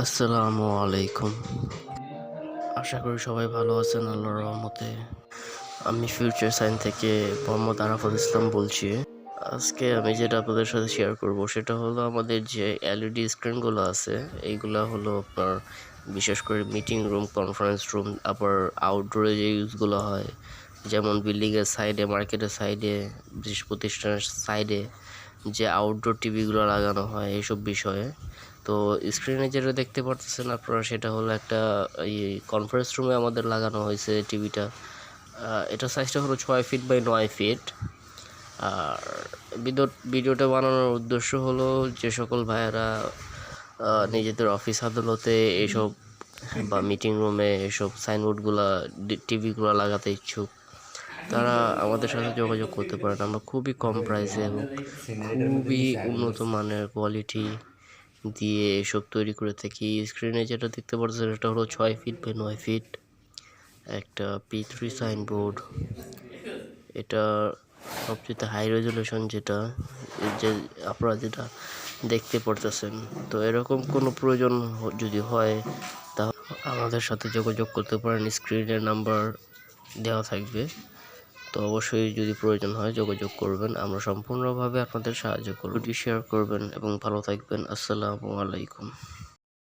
আসসালামু আলাইকুম। আশা করি সবাই ভালো আছেন আল্লাহর রহমতে। আমি ফিউচার সাইন থেকে মোহাম্মদ আরাফাত ইসলাম বলছি। আজকে আমি যেটা আপনাদের সাথে শেয়ার করব সেটা হলো আমাদের যে এলইডি স্ক্রিনগুলো আছে এইগুলা হলো আপনার বিশেষ করে মিটিং রুম, কনফারেন্স রুম, আবার আউটডোরে যে ইউজগুলো হয়, যেমন বিল্ডিংয়ের সাইডে, মার্কেটের সাইডে, বিশেষ প্রতিষ্ঠানের সাইডে যে আউটডোর টিভিগুলো লাগানো হয় এইসব বিষয়ে। তো স্ক্রিনে যেটা দেখতে পারতেছেন আপনারা সেটা হলো একটা কনফারেন্স রুমে আমাদের লাগানো হয়েছে টিভিটা। এটা সাইজটা হলো 6 ফিট বাই 9 ফিট। আর ভিডিওটা বানানোর উদ্দেশ্য হলো যে সকল ভাইয়েরা নিজেদের অফিস আদালতে এইসব বা মিটিং রুমে এসব সাইনবোর্ডগুলা, টিভিগুলো লাগাতে ইচ্ছুক, তারা আমাদের সাথে যোগাযোগ করতে পারেন। আমরা খুবই কম প্রাইসে এবং খুবই উন্নত মানের কোয়ালিটি দিয়ে এসব তৈরি করে থাকি। স্ক্রিনে যেটা দেখতে পাচ্ছেন এটা হলো 6 ফিট বাই 9 ফিট একটা P3 সাইনবোর্ড। এটা সবচেয়ে হাই রেজলিউশন, যেটা যে আপনারা যেটা দেখতে পারতেছেন। তো এরকম কোনো প্রয়োজন যদি হয় তাহলে আমাদের সাথে যোগাযোগ করতে পারেন, স্ক্রিনের নাম্বার দেওয়া থাকবে। তো অবশ্যই যদি প্রয়োজন হয় যোগাযোগ করবেন, আমরা সম্পূর্ণভাবে আপনাদের সাহায্য করব। শেয়ার করবেন এবং ভালো থাকবেন। আসসালামু আলাইকুম।